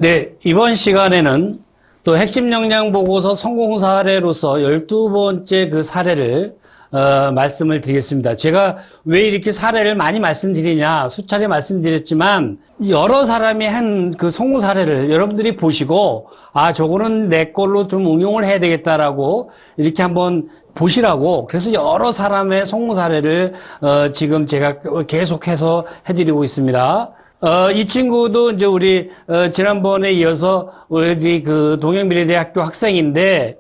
네, 이번 시간에는 또 핵심 역량 보고서 성공 사례로서 12번째 그 사례를 말씀을 드리겠습니다. 제가 왜 이렇게 사례를 많이 말씀드리냐, 수차례 말씀드렸지만 여러 사람이 한 그 성공 사례를 여러분들이 보시고 저거는 내 걸로 좀 응용을 해야 되겠다라고 이렇게 한번 보시라고, 그래서 여러 사람의 성공 사례를 지금 제가 계속해서 해드리고 있습니다. 이 친구도 이제 우리 지난번에 이어서 우리 그 동양미래대학교 학생인데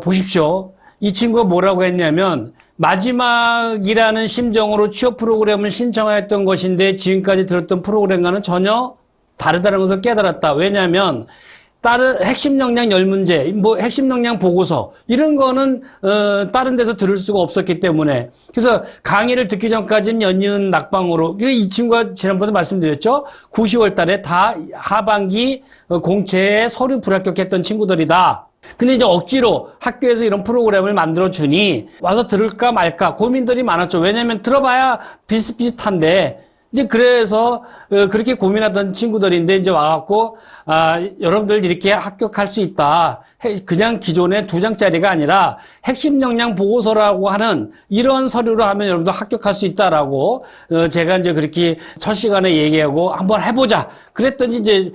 보십시오. 이 친구가 뭐라고 했냐면, 마지막이라는 심정으로 취업 프로그램을 신청하였던 것인데 지금까지 들었던 프로그램과는 전혀 다르다는 것을 깨달았다. 왜냐하면 다른 핵심 역량 10문제, 핵심 역량 보고서 이런 거는 다른 데서 들을 수가 없었기 때문에, 그래서 강의를 듣기 전까지는 연이은 낙방으로, 이 친구가 지난번에 말씀드렸죠. 9, 10월 달에 다 하반기 공채에 서류 불합격했던 친구들이다. 근데 이제 억지로 학교에서 이런 프로그램을 만들어주니 와서 들을까 말까 고민들이 많았죠. 왜냐면 들어봐야 비슷비슷한데, 이제 그래서 그렇게 고민하던 친구들인데 이제 와갖고 여러분들 이렇게 합격할 수 있다. 그냥 기존의 2장짜리가 아니라 핵심 역량 보고서라고 하는 이런 서류로 하면 여러분들 합격할 수 있다라고 제가 이제 그렇게 첫 시간에 얘기하고 한번 해보자. 그랬더니 이제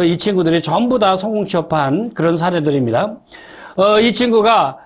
이 친구들이 전부 다 성공 취업한 그런 사례들입니다. 이 친구가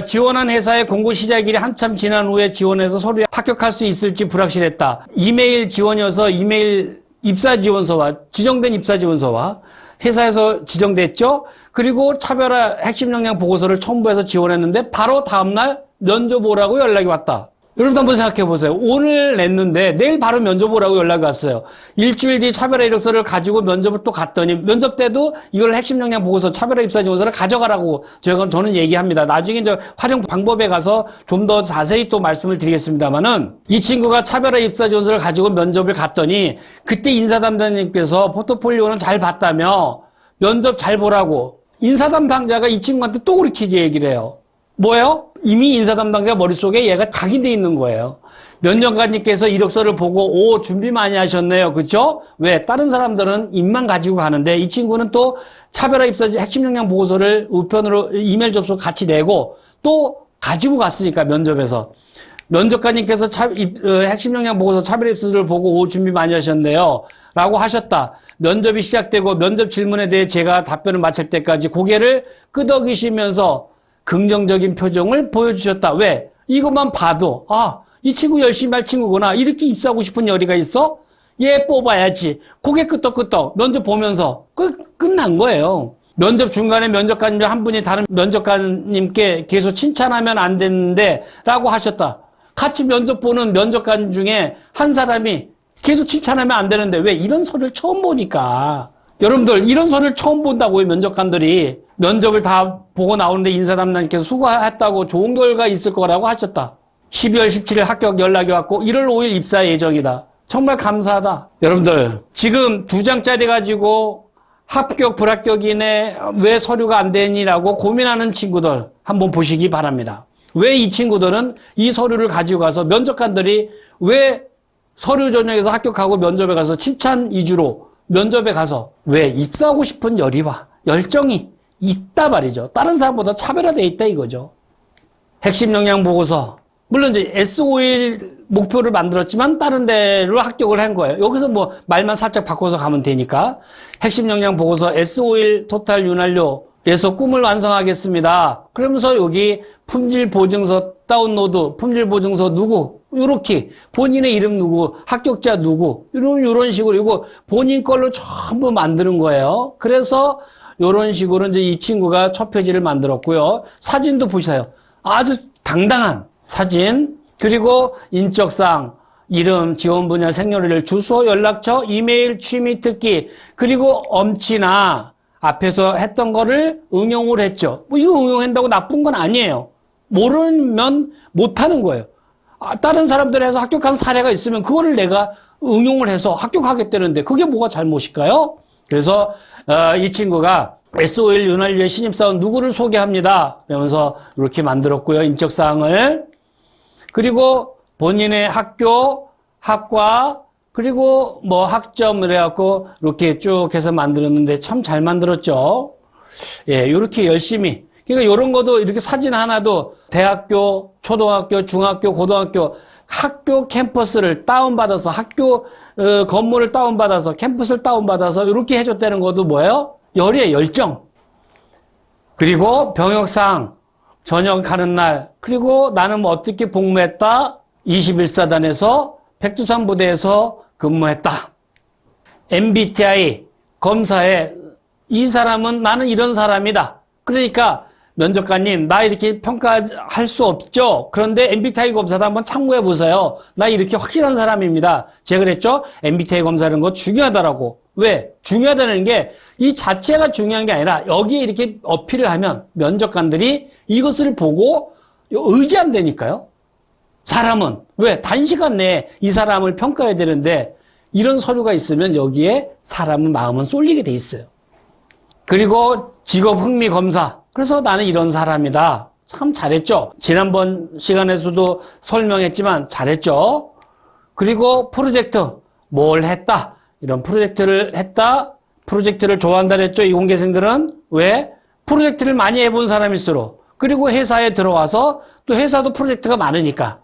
지원한 회사의 공고 시작일이 한참 지난 후에 지원해서 서류에 합격할 수 있을지 불확실했다. 이메일 지원이어서 이메일 입사 지원서와 지정된 입사 지원서와 회사에서 지정됐죠. 그리고 차별화 핵심 역량 보고서를 첨부해서 지원했는데 바로 다음날 면접 오라고 연락이 왔다. 여러분 한번 생각해 보세요. 오늘 냈는데 내일 바로 면접 오라고 연락이 왔어요. 일주일 뒤 차별화 이력서를 가지고 면접을 또 갔더니 면접 때도 이걸 핵심 역량 보고서 차별화 입사 지원서를 가져가라고 저는 얘기합니다. 나중에 이제 활용 방법에 가서 좀 더 자세히 또 말씀을 드리겠습니다만은, 이 친구가 차별화 입사 지원서를 가지고 면접을 갔더니 그때 인사 담당님께서 포트폴리오는 잘 봤다며 면접 잘 보라고, 인사 담당자가 이 친구한테 또 그렇게 얘기를 해요. 뭐예요? 이미 인사 담당자 머릿속에 얘가 각인돼 있는 거예요. 면접관님께서 이력서를 보고 준비 많이 하셨네요. 그렇죠? 왜? 다른 사람들은 입만 가지고 가는데 이 친구는 또 차별화 입사 핵심 역량 보고서를 우편으로 이메일 접수 같이 내고 또 가지고 갔으니까 면접에서. 면접관님께서 핵심 역량 보고서 차별화 입사를 보고 준비 많이 하셨네요. 라고 하셨다. 면접이 시작되고 면접 질문에 대해 제가 답변을 마칠 때까지 고개를 끄덕이시면서 긍정적인 표정을 보여주셨다. 왜? 이것만 봐도 이 친구 열심히 할 친구구나. 이렇게 입사하고 싶은 열의가 있어? 얘 뽑아야지. 고개 끄덕끄덕 면접 보면서 끝난 거예요. 면접 중간에 면접관님 한 분이 다른 면접관님께 계속 칭찬하면 안 되는데 라고 하셨다. 같이 면접 보는 면접관 중에 한 사람이 계속 칭찬하면 안 되는데, 왜? 이런 서류를 처음 보니까. 여러분들 이런 서류를 처음 본다고요. 면접관들이 면접을 다 보고 나오는데 인사 담당님께서 수고했다고 좋은 결과 있을 거라고 하셨다. 12월 17일 합격 연락이 왔고 1월 5일 입사 예정이다. 정말 감사하다. 여러분들 지금 2장짜리 가지고 합격 불합격이네, 왜 서류가 안 되니라고 고민하는 친구들 한번 보시기 바랍니다. 왜 이 친구들은 이 서류를 가지고 가서 면접관들이 왜 서류 전형에서 합격하고 면접에 가서 칭찬 위주로 면접에 가서 왜 입사하고 싶은 열의와 열정이 있다 말이죠. 다른 사람보다 차별화되어 있다 이거죠. 핵심 역량 보고서, 물론 이제 S51 목표를 만들었지만 다른 데로 합격을 한 거예요. 여기서 뭐 말만 살짝 바꿔서 가면 되니까. 핵심 역량 보고서 S51 토탈 윤활료에서 꿈을 완성하겠습니다. 그러면서 여기 품질 보증서 다운로드, 품질 보증서 누구, 요렇게 본인의 이름 누구, 합격자 누구, 이런 식으로 이거 본인 걸로 전부 만드는 거예요. 그래서 이런 식으로 이제 이 친구가 첫 페이지를 만들었고요. 사진도 보세요. 아주 당당한 사진, 그리고 인적사항, 이름, 지원 분야, 생년월일, 주소, 연락처, 이메일, 취미, 특기, 그리고 엄치나 앞에서 했던 거를 응용을 했죠. 뭐 이거 응용한다고 나쁜 건 아니에요. 모르면 못하는 거예요. 다른 사람들이 해서 합격한 사례가 있으면 그거를 내가 응용을 해서 합격하겠다는데 그게 뭐가 잘못일까요? 그래서 이 친구가 S51 윤활유의 신입사원 누구를 소개합니다. 그러면서 이렇게 만들었고요. 인적사항을. 그리고 본인의 학교, 학과, 그리고 뭐 학점을 해갖고 이렇게 쭉 해서 만들었는데 참 잘 만들었죠. 예, 이렇게 열심히. 그러니까 이런 것도 이렇게 사진 하나도 대학교, 초등학교, 중학교, 고등학교, 학교 캠퍼스를 다운받아서 학교 건물을 다운받아서 캠퍼스를 다운받아서 이렇게 해줬다는 것도 뭐예요? 열이에요, 열정. 그리고 병역상 저녁 가는 날, 그리고 나는 뭐 어떻게 복무했다? 21사단에서 백두산 부대에서 근무했다. MBTI 검사에 이 사람은 나는 이런 사람이다. 그러니까 면접관님, 나 이렇게 평가할 수 없죠? 그런데 MBTI 검사도 한번 참고해 보세요. 나 이렇게 확실한 사람입니다. 제가 그랬죠? MBTI 검사라는 거 중요하다라고. 왜? 중요하다는 게 이 자체가 중요한 게 아니라 여기에 이렇게 어필을 하면 면접관들이 이것을 보고 의지한다니까요. 사람은. 왜? 단시간 내에 이 사람을 평가해야 되는데 이런 서류가 있으면 여기에 사람은 마음은 쏠리게 돼 있어요. 그리고 직업 흥미 검사. 그래서 나는 이런 사람이다. 참 잘했죠. 지난번 시간에서도 설명했지만 잘했죠. 그리고 프로젝트. 뭘 했다. 이런 프로젝트를 했다. 프로젝트를 좋아한다 그랬죠. 이공계생들은. 왜? 프로젝트를 많이 해본 사람일수록. 그리고 회사에 들어와서 또 회사도 프로젝트가 많으니까.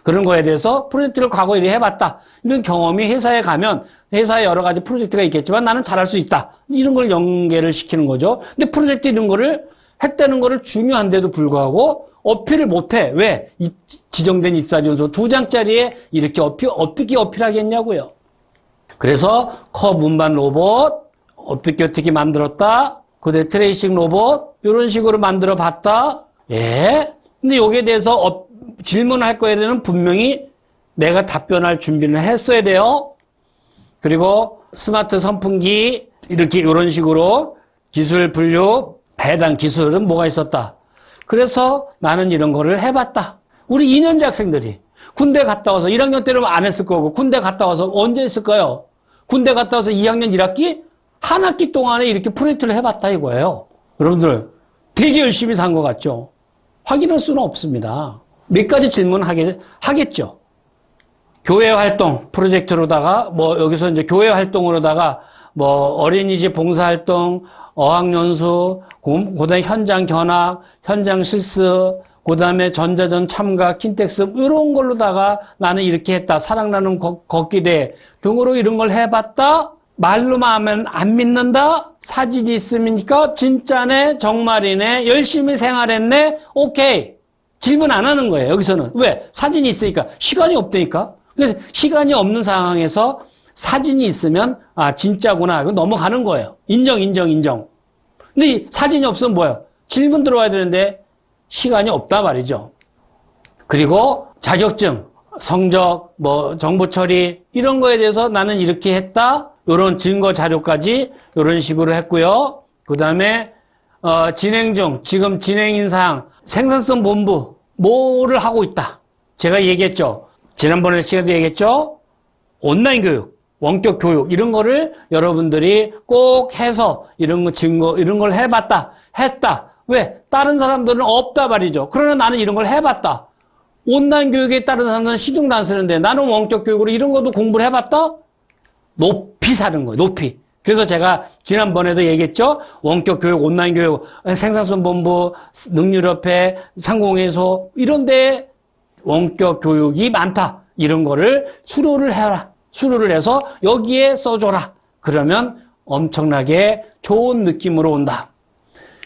그런 거에 대해서 프로젝트를 과거에 해봤다. 이런 경험이 회사에 가면 회사에 여러 가지 프로젝트가 있겠지만 나는 잘할 수 있다. 이런 걸 연계를 시키는 거죠. 근데 프로젝트 이런 거를 했다는 거를 중요한데도 불구하고 어필을 못해. 왜? 지정된 입사지원서 2장짜리에 이렇게 어떻게 어필하겠냐고요. 그래서 컵 운반 로봇 어떻게 만들었다. 그다음에 트레이싱 로봇 이런 식으로 만들어 봤다. 예. 근데 여기에 대해서 질문할 거에 대해서는 분명히 내가 답변할 준비를 했어야 돼요. 그리고 스마트 선풍기 이렇게 이런 식으로 기술 분류 해당 기술은 뭐가 있었다. 그래서 나는 이런 거를 해봤다. 우리 2년제 학생들이 군대 갔다 와서 1학년 때는 안 했을 거고 군대 갔다 와서 언제 했을까요? 군대 갔다 와서 2학년 1학기? 한 학기 동안에 이렇게 프로젝트를 해봤다 이거예요. 여러분들 되게 열심히 산 것 같죠? 확인할 수는 없습니다. 몇 가지 질문 하겠죠. 교회 활동 프로젝트로다가 뭐 여기서 이제 교회 활동으로다가 뭐 어린이집 봉사활동, 어학연수, 그다음에 현장 견학, 현장 실습, 그다음에 전자전 참가, 킨텍스 이런 걸로다가 나는 이렇게 했다. 사랑 나눔 걷기대 등으로 이런 걸 해봤다. 말로만 하면 안 믿는다. 사진이 있으니까 진짜네, 정말이네, 열심히 생활했네. 오케이. 질문 안 하는 거예요. 여기서는. 왜? 사진이 있으니까. 시간이 없다니까. 그래서 시간이 없는 상황에서 사진이 있으면 진짜구나. 이거 넘어가는 거예요. 인정. 근데 이 사진이 없으면 뭐예요? 질문 들어와야 되는데 시간이 없다 말이죠. 그리고 자격증, 성적, 뭐 정보 처리 이런 거에 대해서 나는 이렇게 했다. 이런 증거 자료까지 이런 식으로 했고요. 그다음에 진행 중, 지금 진행인 사항, 생산성 본부 뭐를 하고 있다. 제가 얘기했죠. 지난번에 시간도 얘기했죠. 온라인 교육, 원격 교육 이런 거를 여러분들이 꼭 해서 이런 거 증거 이런 걸 해봤다. 했다. 왜? 다른 사람들은 없다 말이죠. 그러나 나는 이런 걸 해봤다. 온라인 교육에 다른 사람들은 신경도 안 쓰는데 나는 원격 교육으로 이런 것도 공부를 해봤다? 높이 사는 거예요. 높이. 그래서 제가 지난번에도 얘기했죠. 원격 교육, 온라인 교육, 생산성 본부, 능률협회, 상공회소 이런 데 원격 교육이 많다. 이런 거를 수료를 해라. 수료를 해서 여기에 써줘라. 그러면 엄청나게 좋은 느낌으로 온다.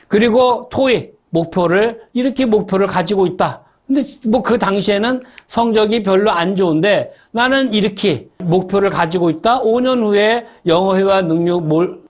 그리고 토익 목표를 이렇게 목표를 가지고 있다. 근데 뭐 그 당시에는 성적이 별로 안 좋은데 나는 이렇게 목표를 가지고 있다. 5년 후에 영어 회화 능력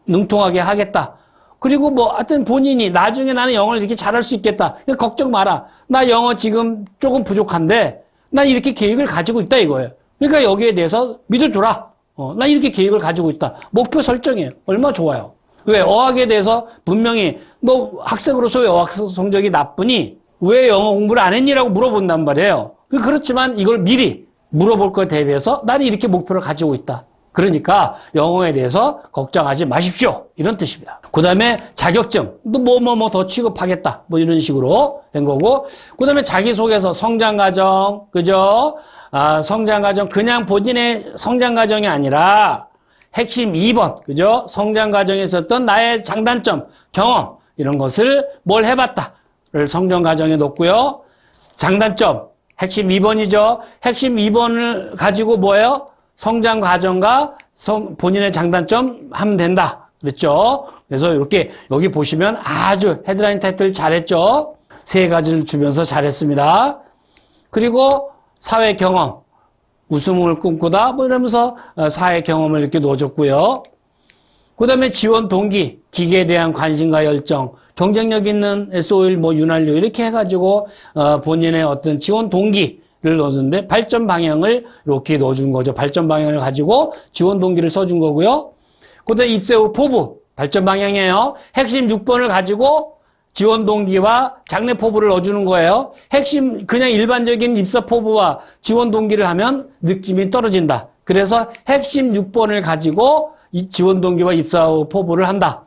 능통하게 하겠다. 그리고 뭐 하여튼 본인이 나중에 나는 영어를 이렇게 잘할 수 있겠다. 걱정 마라. 나 영어 지금 조금 부족한데 난 이렇게 계획을 가지고 있다 이거예요. 그러니까 여기에 대해서 믿어줘라. 나 이렇게 계획을 가지고 있다. 목표 설정이에요. 얼마나 좋아요. 왜? 어학에 대해서 분명히 너 학생으로서 왜 어학 성적이 나쁘니? 왜 영어 공부를 안 했니라고 물어본단 말이에요. 그렇지만 이걸 미리 물어볼 거에 대비해서 나는 이렇게 목표를 가지고 있다. 그러니까 영어에 대해서 걱정하지 마십시오. 이런 뜻입니다. 그 다음에 자격증, 또 더 취급하겠다. 뭐 이런 식으로 된 거고. 그 다음에 자기소개서, 성장과정, 그죠? 성장과정, 그냥 본인의 성장과정이 아니라 핵심 2번, 그죠? 성장과정에 있었던 나의 장단점, 경험, 이런 것을 뭘 해봤다를 성장과정에 놓고요. 장단점, 핵심 2번이죠. 핵심 2번을 가지고 뭐예요? 성장 과정과 본인의 장단점 하면 된다. 그랬죠? 그래서 이렇게 여기 보시면 아주 헤드라인 타이틀 잘했죠? 세 가지를 주면서 잘했습니다. 그리고 사회 경험, 웃음을 꿈꾸다 뭐 이러면서 사회 경험을 이렇게 넣어줬고요. 그 다음에 지원 동기, 기계에 대한 관심과 열정, 경쟁력 있는 SO일, 뭐 윤활유 이렇게 해가지고 본인의 어떤 지원 동기를 넣어줬는데 발전 방향을 이렇게 넣어준 거죠. 발전 방향을 가지고 지원 동기를 써준 거고요. 그 다음에 입사 후 포부, 발전 방향이에요. 핵심 6번을 가지고 지원 동기와 장래 포부를 넣어주는 거예요. 핵심 그냥 일반적인 입사 포부와 지원 동기를 하면 느낌이 떨어진다. 그래서 핵심 6번을 가지고 이 지원 동기와 입사 후 포부를 한다.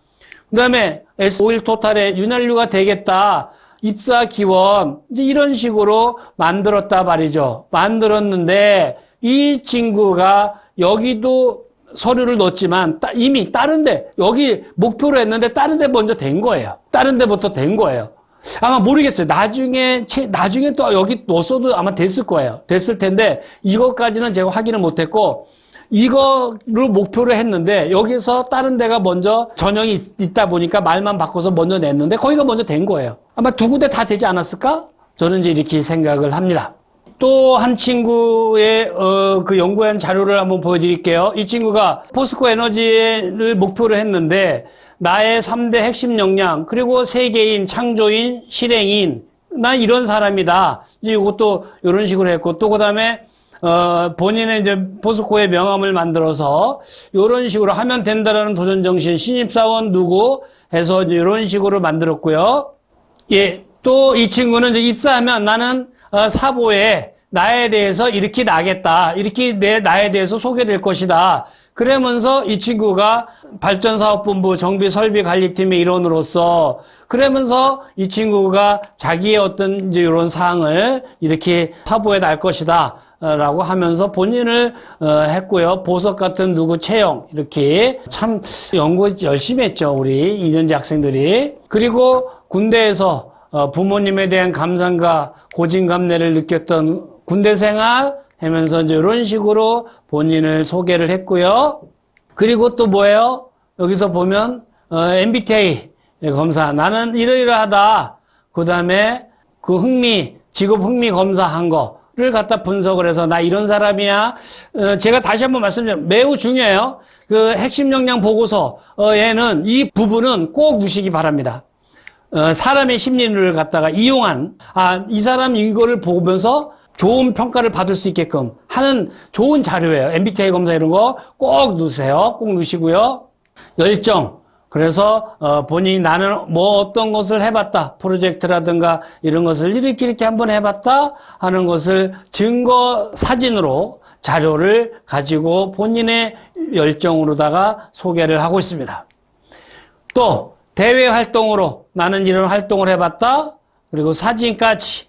그 다음에 S51 토탈의 윤활유가 되겠다. 입사 기원 이런 식으로 만들었다 말이죠. 만들었는데 이 친구가 여기도 서류를 넣었지만 이미 다른데 여기 목표로 했는데 다른데 먼저 된 거예요. 다른 데부터 된 거예요. 아마 모르겠어요. 나중에 또 여기 넣었어도 아마 됐을 거예요. 됐을 텐데 이것까지는 제가 확인을 못했고 이거를 목표로 했는데 여기서 다른 데가 먼저 전형이 있다 보니까 말만 바꿔서 먼저 냈는데 거기가 먼저 된 거예요. 아마 두 군데 다 되지 않았을까? 저는 이제 이렇게 생각을 합니다. 또 한 친구의 그 연구한 자료를 한번 보여드릴게요. 이 친구가 포스코 에너지를 목표로 했는데 나의 3대 핵심 역량 그리고 세계인, 창조인, 실행인 난 이런 사람이다. 이것도 이런 식으로 했고 또 그다음에 본인의 이제 포스코의 명함을 만들어서 이런 식으로 하면 된다라는 도전 정신, 신입사원 누구 해서 이런 식으로 만들었고요. 예, 또 이 친구는 이제 입사하면 나는 사보에 나에 대해서 이렇게 나겠다. 이렇게 나에 대해서 소개될 것이다. 그러면서 이 친구가 발전사업본부 정비설비관리팀의 일원으로서 그러면서 이 친구가 자기의 어떤 이제 이런 사항을 이렇게 사보에 날 것이다. 라고 하면서 본인을 했고요. 보석 같은 누구 채용 이렇게 참 연구 열심히 했죠. 우리 이년제 학생들이. 그리고 군대에서 부모님에 대한 감상과 고진감래를 느꼈던 군대 생활 하면서 이제 이런 식으로 본인을 소개를 했고요. 그리고 또 뭐예요? 여기서 보면 MBTI 검사 나는 이러이러하다. 그 다음에 그 직업 흥미 검사한 거를 갖다 분석을 해서 나 이런 사람이야. 제가 다시 한번 말씀드리면 매우 중요해요. 그 핵심 역량 보고서에는 이 부분은 꼭 보시기 바랍니다. 사람의 심리를 갖다가 이용한 이 사람 이거를 보면서 좋은 평가를 받을 수 있게끔 하는 좋은 자료예요. MBTI 검사 이런 거 꼭 넣으세요. 꼭 넣으시고요. 열정. 그래서 본인이 나는 뭐 어떤 것을 해봤다. 프로젝트라든가 이런 것을 이렇게 한번 해봤다 하는 것을 증거 사진으로 자료를 가지고 본인의 열정으로다가 소개를 하고 있습니다. 또 대외 활동으로 나는 이런 활동을 해봤다. 그리고 사진까지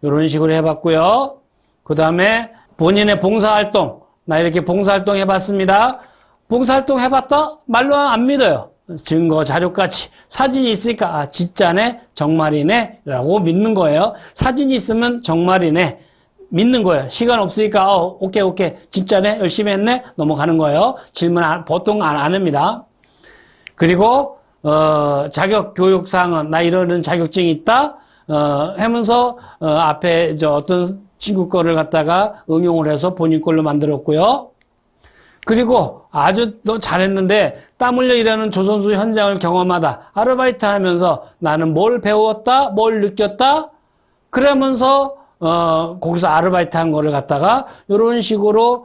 이런 식으로 해봤고요. 그 다음에 본인의 봉사활동 나 이렇게 봉사활동 해봤습니다. 봉사활동 해봤다? 말로 안 믿어요. 증거 자료까지 사진이 있으니까 진짜네 정말이네 라고 믿는 거예요. 사진이 있으면 정말이네 믿는 거예요. 시간 없으니까 오케이 진짜네 열심히 했네 넘어가는 거예요. 질문 보통 안 합니다. 그리고 자격 교육사항은 나 이런 자격증이 있다 하면서 앞에 어떤 친구 거를 갖다가 응용을 해서 본인 걸로 만들었고요. 그리고 아주 너 잘했는데 땀 흘려 일하는 조선소 현장을 경험하다. 아르바이트 하면서 나는 뭘 배웠다, 뭘 느꼈다. 그러면서 거기서 아르바이트 한 거를 갖다가 이런 식으로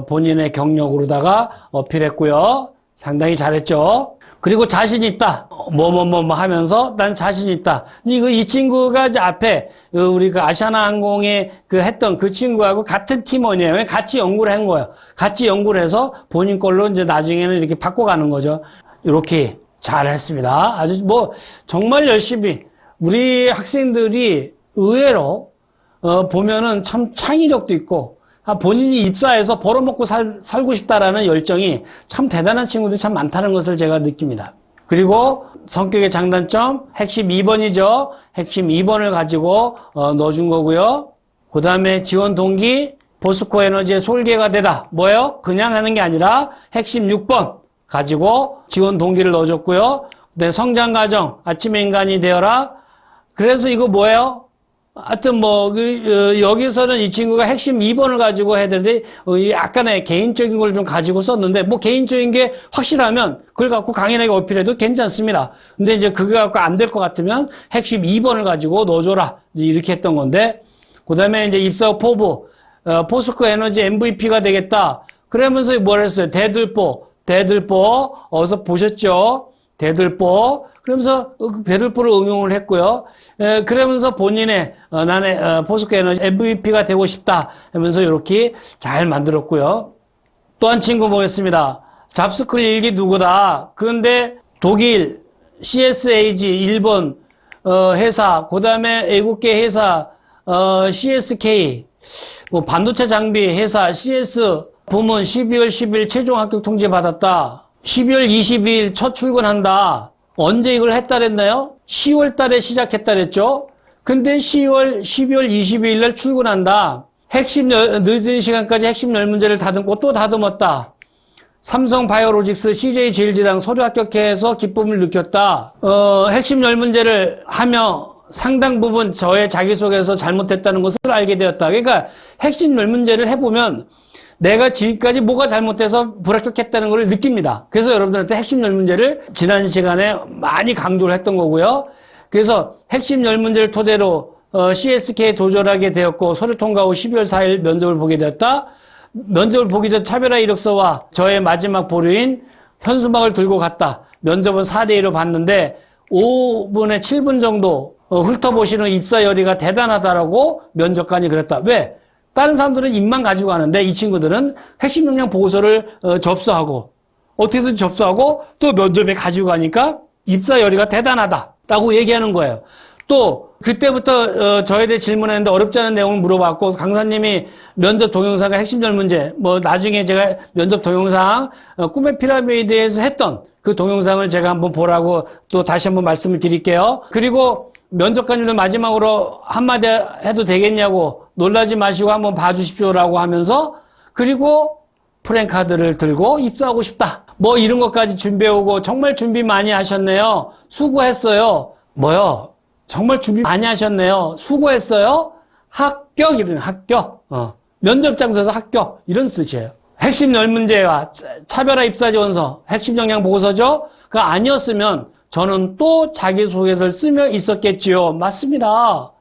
본인의 경력으로다가 어필했고요. 상당히 잘했죠. 그리고 자신 있다. 뭐 하면서 난 자신 있다. 이 친구가 이제 앞에 우리 그 아시아나 항공에 그 했던 그 친구하고 같은 팀원이에요. 같이 연구를 한 거예요. 같이 연구를 해서 본인 걸로 이제 나중에는 이렇게 바꿔가는 거죠. 이렇게 잘 했습니다. 아주 뭐 정말 열심히 우리 학생들이 의외로 보면은 참 창의력도 있고 본인이 입사해서 벌어먹고 살고 싶다라는 열정이 참 대단한 친구들이 참 많다는 것을 제가 느낍니다. 그리고 성격의 장단점 핵심 2번이죠. 핵심 2번을 가지고 넣어준 거고요. 그 다음에 지원 동기 포스코 에너지의 솔개가 되다. 뭐예요? 그냥 하는 게 아니라 핵심 6번 가지고 지원 동기를 넣어줬고요. 그다음에 성장 과정 아침의 인간이 되어라. 그래서 이거 뭐예요? 하여튼 여기서는 이 친구가 핵심 2번을 가지고 해야 되는데 약간의 개인적인 걸 좀 가지고 썼는데 개인적인 게 확실하면 그걸 갖고 강인하게 어필해도 괜찮습니다. 근데 이제 그거 갖고 안 될 것 같으면 핵심 2번을 가지고 넣어줘라. 이렇게 했던 건데 그 다음에 이제 입사 후 포부 포스코 에너지 MVP가 되겠다. 그러면서 뭐라 했어요? 대들보 어서 보셨죠? 대들보 그러면서 대들보를 응용을 했고요. 그러면서 본인의 나는 포스코 에너지 MVP가 되고 싶다 하면서 이렇게 잘 만들었고요. 또 한 친구 보겠습니다. 잡스클 일기 누구다. 그런데 독일 CSAG 일본 회사 그다음에 외국계 회사 CSK 반도체 장비 회사 CS 부문 12월 10일 최종 합격 통지 받았다. 12월 22일 첫 출근한다. 언제 이걸 했다 그랬나요? 10월 달에 시작했다 그랬죠? 근데 12월 22일 날 출근한다. 늦은 시간까지 핵심 10문제를 다듬고 또 다듬었다. 삼성 바이오로직스 CJ 제일제당 서류 합격해서 기쁨을 느꼈다. 핵심 10문제를 하며 상당 부분 저의 자기소개에서 잘못했다는 것을 알게 되었다. 그러니까 핵심 10문제를 해보면 내가 지금까지 뭐가 잘못돼서 불합격했다는 걸 느낍니다. 그래서 여러분들한테 핵심 10문제를 지난 시간에 많이 강조를 했던 거고요. 그래서 핵심 10문제를 토대로 CSK에 도전하게 되었고 서류 통과 후 12월 4일 면접을 보게 되었다. 면접을 보기 전 차별화 이력서와 저의 마지막 보류인 현수막을 들고 갔다. 면접은 4대2로 봤는데 5분에 7분 정도 훑어보시는 입사 열의가 대단하다라고 면접관이 그랬다. 왜? 다른 사람들은 입만 가지고 가는데 이 친구들은 핵심 역량 보고서를 접수하고 어떻게든 접수하고 또 면접에 가지고 가니까 입사 열의가 대단하다라고 얘기하는 거예요. 또 그때부터 저에 대해 질문했는데 어렵지 않은 내용을 물어봤고 강사님이 면접 동영상과 핵심 설문제 나중에 제가 면접 동영상 꿈의 피라미드에서 했던 그 동영상을 제가 한번 보라고 또 다시 한번 말씀을 드릴게요. 그리고 면접관님들 마지막으로 한마디 해도 되겠냐고 놀라지 마시고 한번 봐주십시오라고 하면서 그리고 프랭카드를 들고 입사하고 싶다. 이런 것까지 준비해오고 정말 준비 많이 하셨네요. 수고했어요. 뭐요? 정말 준비 많이 하셨네요. 수고했어요. 합격 이런 합격. 면접 장소에서 합격 이런 뜻이에요. 핵심 10문제와 차별화 입사지원서, 핵심 역량 보고서죠. 그거 아니었으면 저는 또 자기소개서를 쓰며 있었겠지요. 맞습니다.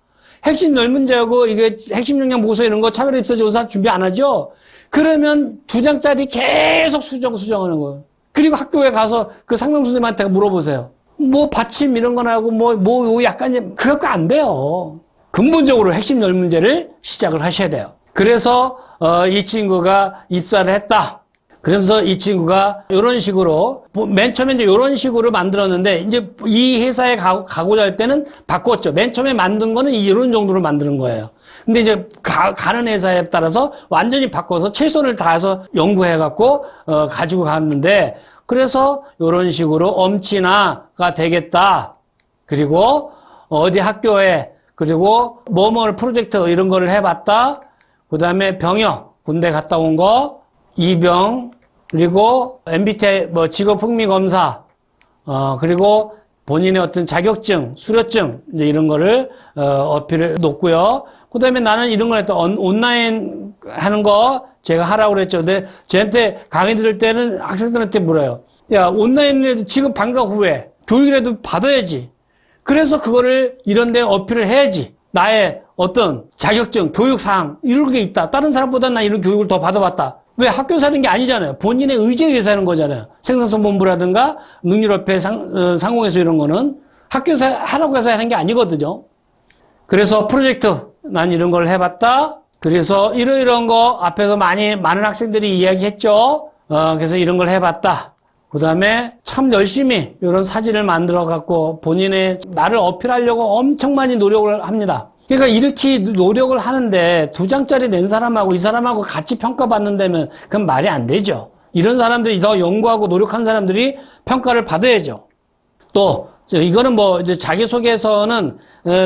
핵심 10문제하고 이게 핵심 역량 보고서 이런 거 차별화 입사지원서 준비 안 하죠. 그러면 2장짜리 계속 수정하는 거예요. 그리고 학교에 가서 그 상담 선생님한테 물어보세요. 받침 이런 거 나고 약간 그거 안 돼요. 근본적으로 핵심 10문제를 시작을 하셔야 돼요. 그래서 이 친구가 입사를 했다. 그러면서 이 친구가 이런 식으로 맨 처음에 이제 이런 식으로 만들었는데 이제 이 회사에 가고자 할 때는 바꿨죠. 맨 처음에 만든 거는 이런 정도로 만드는 거예요. 근데 이제 가는 회사에 따라서 완전히 바꿔서 최선을 다해서 연구해갖고 가지고 갔는데 그래서 이런 식으로 엄친아가 되겠다. 그리고 어디 학교에 그리고 뭐뭐 프로젝트 이런 거를 해봤다. 그 다음에 병역 군대 갔다 온 거, 이병 그리고 MBTI 직업 흥미 검사 그리고 본인의 어떤 자격증, 수료증 이제 이런 거를 어필해 놓고요. 그 다음에 나는 이런 걸 했다. 온라인 하는 거 제가 하라고 그랬죠. 근데 저한테 강의 들을 때는 학생들한테 물어요. 야, 온라인에도 지금 방과 후에 교육이라도 받아야지. 그래서 그거를 이런 데 어필을 해야지. 나의 어떤 자격증, 교육사항 이런 게 있다. 다른 사람보다 나 이런 교육을 더 받아봤다. 왜 학교에서 하는 게 아니잖아요. 본인의 의지에 의해서 하는 거잖아요. 생산성본부라든가 능률협회 상공회수 이런 거는 학교에서 하라고 해서 하는 게 아니거든요. 그래서 프로젝트, 난 이런 걸 해봤다. 그래서 이런 거 앞에서 많은 학생들이 이야기했죠. 그래서 이런 걸 해봤다. 그 다음에 참 열심히 이런 사진을 만들어 갖고 본인의 나를 어필하려고 엄청 많이 노력을 합니다. 그러니까 이렇게 노력을 하는데 2장짜리 낸 사람하고 이 사람하고 같이 평가받는다면 그건 말이 안 되죠. 이런 사람들이 더 연구하고 노력한 사람들이 평가를 받아야죠. 또 이거는 뭐 이제 자기소개서는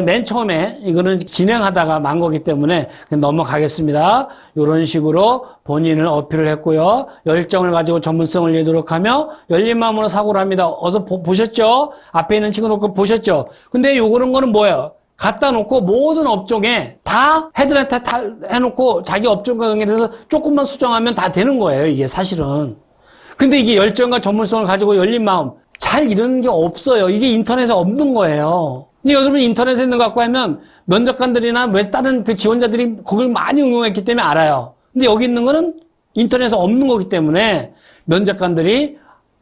맨 처음에 이거는 진행하다가 만 거기 때문에 그냥 넘어가겠습니다. 이런 식으로 본인을 어필을 했고요. 열정을 가지고 전문성을 내도록 하며 열린 마음으로 사고를 합니다. 어서 보셨죠? 앞에 있는 친구들 보셨죠? 근데 요런 거는 뭐예요? 갖다 놓고 모든 업종에 다 헤드라이트 다 해놓고 자기 업종에 대해서 조금만 수정하면 다 되는 거예요. 이게 사실은. 근데 이게 열정과 전문성을 가지고 열린 마음 잘 이루는 게 없어요. 이게 인터넷에 없는 거예요. 근데 여러분 인터넷에 있는 거 갖고 하면 면접관들이나 왜 다른 그 지원자들이 그걸 많이 응용했기 때문에 알아요. 근데 여기 있는 거는 인터넷에 없는 거기 때문에 면접관들이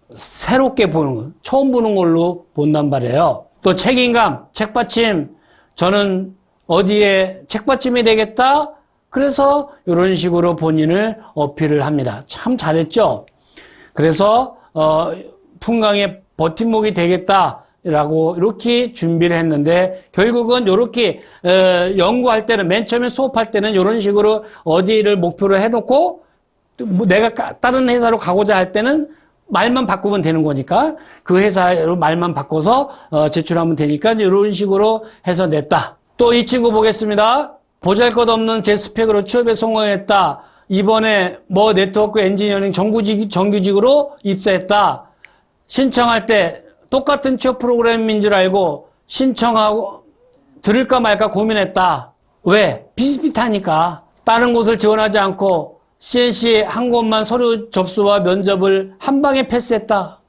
새롭게 보는 거, 처음 보는 걸로 본단 말이에요. 또 책임감, 책받침, 저는 어디에 책받침이 되겠다? 그래서 이런 식으로 본인을 어필을 합니다. 참 잘했죠? 그래서 풍강의 버팀목이 되겠다라고 이렇게 준비를 했는데 결국은 이렇게 연구할 때는 맨 처음에 수업할 때는 이런 식으로 어디를 목표로 해놓고 내가 다른 회사로 가고자 할 때는 말만 바꾸면 되는 거니까 그 회사로 말만 바꿔서 제출하면 되니까 이런 식으로 해서 냈다. 또 이 친구 보겠습니다. 보잘것없는 제 스펙으로 취업에 성공했다. 이번에 뭐 네트워크 엔지니어링 정규직으로 입사했다. 신청할 때 똑같은 취업 프로그램인 줄 알고 신청하고 들을까 말까 고민했다. 왜? 비슷비슷하니까. 다른 곳을 지원하지 않고 CNC 한 곳만 서류 접수와 면접을 한 방에 패스했다.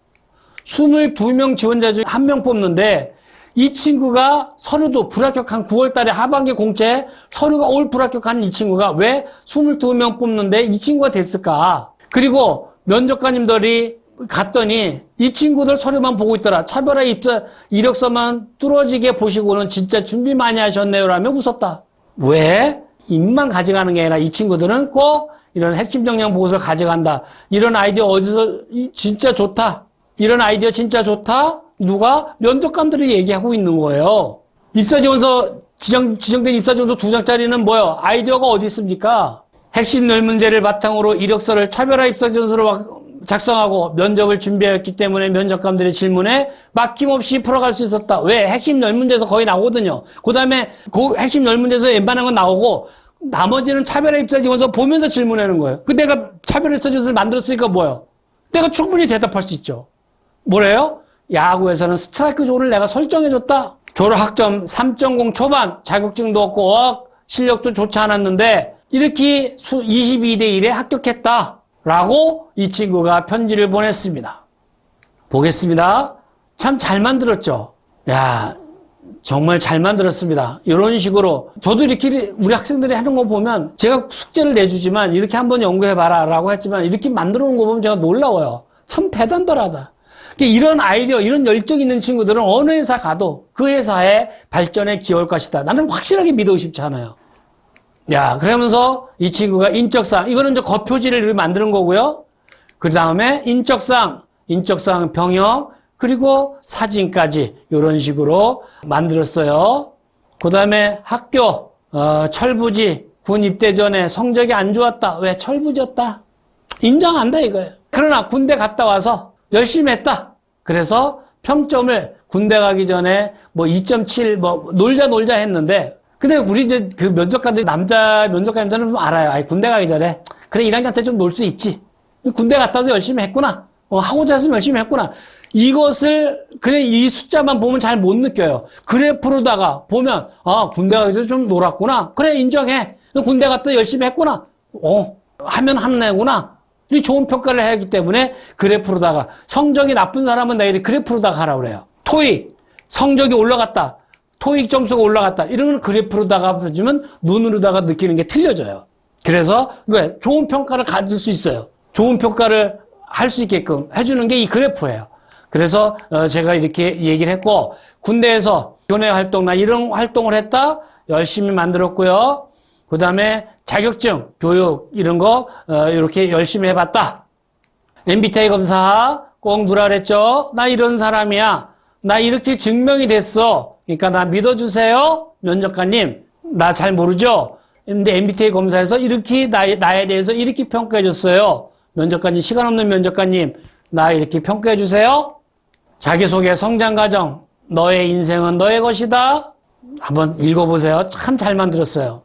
22명 지원자 중 1명 뽑는데 이 친구가 서류도 불합격한 9월 달에 하반기 공채 서류가 올 불합격한 이 친구가 왜 22명 뽑는데 이 친구가 됐을까? 그리고 면접관님들이 갔더니 이 친구들 서류만 보고 있더라. 차별화 입사 이력서만 뚫어지게 보시고는 진짜 준비 많이 하셨네요 라며 웃었다. 왜? 입만 가져가는 게 아니라 이 친구들은 꼭 이런 핵심 역량 보고서를 가져간다. 이런 아이디어 어디서 진짜 좋다. 이런 아이디어 진짜 좋다. 누가? 면접관들이 얘기하고 있는 거예요. 입사지원서 지정된 입사지원서 2장짜리는 뭐예요? 아이디어가 어디 있습니까? 핵심 늘 문제를 바탕으로 이력서를 차별화 입사지원서로 작성하고 면접을 준비했기 때문에 면접관들의 질문에 막힘없이 풀어갈 수 있었다. 왜? 핵심 열 문제에서 거의 나오거든요. 그 다음에 그 핵심 열 문제에서 웬만한 건 나오고 나머지는 차별화 입사지원서 보면서 질문하는 거예요. 그 내가 차별화 입사지원서를 만들었으니까 뭐예요? 내가 충분히 대답할 수 있죠. 뭐래요? 야구에서는 스트라이크 존을 내가 설정해줬다. 졸업학점 3.0 초반, 자격증도 없고 실력도 좋지 않았는데 이렇게 22대 1에 합격했다. 라고 이 친구가 편지를 보냈습니다. 보겠습니다. 참 잘 만들었죠. 야, 정말 잘 만들었습니다. 이런 식으로 저도 이렇게 우리 학생들이 하는 거 보면 제가 숙제를 내주지만 이렇게 한번 연구해봐라 라고 했지만 이렇게 만들어 놓은 거 보면 제가 놀라워요. 참 대단하다. 이런 아이디어, 이런 열정 있는 친구들은 어느 회사 가도 그 회사의 발전에 기여할 것이다. 나는 확실하게 믿어 싶지 않아요. 야, 그러면서 이 친구가 인적사항, 이거는 이제 거표지를 만드는 거고요. 그 다음에 인적사항 병역, 그리고 사진까지 이런 식으로 만들었어요. 그 다음에 학교, 철부지, 군 입대 전에 성적이 안 좋았다. 왜? 철부지였다. 인정한다 이거예요. 그러나 군대 갔다 와서 열심히 했다. 그래서 평점을 군대 가기 전에 뭐 2.7, 뭐 놀자 했는데 근데 우리 이제 그 면접관들, 남자 면접관님들은 좀 알아요. 아이, 군대 가기 전에. 그래, 1학년 때 좀 놀 수 있지. 군대 갔다 와서 열심히 했구나. 하고자 했으면 열심히 했구나. 이것을, 그래, 이 숫자만 보면 잘 못 느껴요. 그래프로다가 보면, 아, 군대 가기 전에 좀 놀았구나. 그래, 인정해. 군대 갔다 열심히 했구나. 하면 하는 애구나. 이 좋은 평가를 해야 하기 때문에 그래프로다가. 성적이 나쁜 사람은 내일 그래프로다가 하라고 그래요. 토익. 성적이 올라갔다. 토익 점수가 올라갔다. 이런 그래프로다가 보여주면 눈으로다가 느끼는 게 틀려져요. 그래서 왜? 좋은 평가를 가질 수 있어요. 좋은 평가를 할 수 있게끔 해주는 게 이 그래프예요. 그래서 제가 이렇게 얘기를 했고, 군대에서 교내 활동이나 이런 활동을 했다? 열심히 만들었고요. 그 다음에 자격증, 교육 이런 거 이렇게 열심히 해봤다. MBTI 검사 꼭 누라 그랬죠? 나 이런 사람이야. 나 이렇게 증명이 됐어. 그러니까 나 믿어주세요. 면접관님, 나 잘 모르죠? 근데 MBTI 검사에서 이렇게 나에 대해서 이렇게 평가해 줬어요. 면접관님, 시간 없는 면접관님, 나 이렇게 평가해 주세요. 자기소개 성장 과정, 너의 인생은 너의 것이다. 한번 읽어보세요. 참 잘 만들었어요.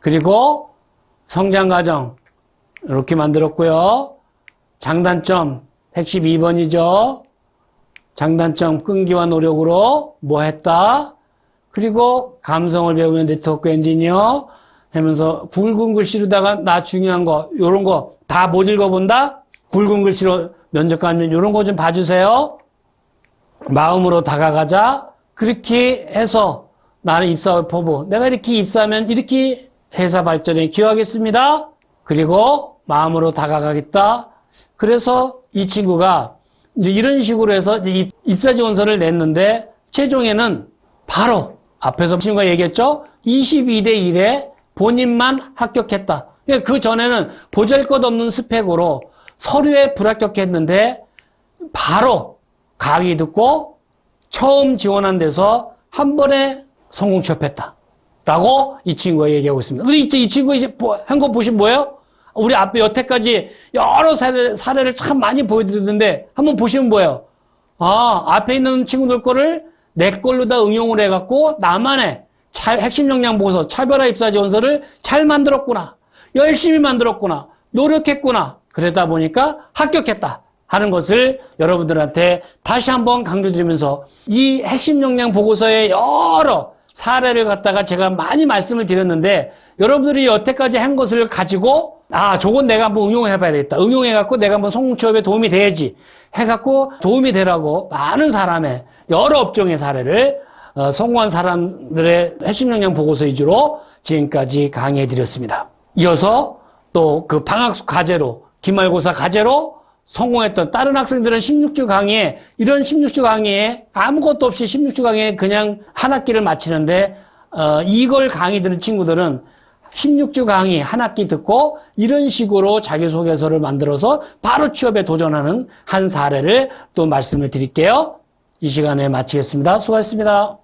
그리고 성장 과정 이렇게 만들었고요. 장단점 핵심 2번이죠. 장단점 끈기와 노력으로 뭐 했다. 그리고 감성을 배우면 네트워크 엔지니어 하면서 굵은 글씨로다가 나 중요한 거 요런 거 다 못 읽어본다. 굵은 글씨로 면접관님 요런 거 좀 봐주세요. 마음으로 다가가자. 그렇게 해서 나는 입사 포부. 내가 이렇게 입사하면 이렇게 회사 발전에 기여하겠습니다. 그리고 마음으로 다가가겠다. 그래서 이 친구가 이제 이런 식으로 해서 입사 지원서를 냈는데 최종에는 바로 앞에서 친구가 얘기했죠. 22대 1에 본인만 합격했다. 그 전에는 보잘것없는 스펙으로 서류에 불합격했는데 바로 강의 듣고 처음 지원한 데서 한 번에 성공 취업했다. 라고 이 친구가 얘기하고 있습니다. 근데 이 친구 이제 한 거 보시면 뭐예요? 우리 앞에 여태까지 여러 사례를 참 많이 보여드렸는데 한번 보시면 뭐예요? 아, 앞에 있는 친구들 거를 내 걸로 다 응용을 해갖고 나만의 핵심 역량 보고서 차별화 입사 지원서를 잘 만들었구나. 열심히 만들었구나. 노력했구나. 그러다 보니까 합격했다 하는 것을 여러분들한테 다시 한번 강조드리면서 이 핵심 역량 보고서의 여러 사례를 갖다가 제가 많이 말씀을 드렸는데 여러분들이 여태까지 한 것을 가지고 저건 내가 한번 응용해 봐야 되겠다. 응용해갖고 내가 한번 성공 취업에 도움이 돼야지 해갖고 도움이 되라고 많은 사람의 여러 업종의 사례를 성공한 사람들의 핵심 역량 보고서 위주로 지금까지 강의해 드렸습니다. 이어서 또 그 방학 과제로 기말고사 과제로 성공했던 다른 학생들은 16주 강의에 이런 16주 강의에 아무것도 없이 16주 강의에 그냥 한 학기를 마치는데 이걸 강의 듣는 친구들은 16주 강의 한 학기 듣고 이런 식으로 자기소개서를 만들어서 바로 취업에 도전하는 한 사례를 또 말씀을 드릴게요. 이 시간에 마치겠습니다. 수고하셨습니다.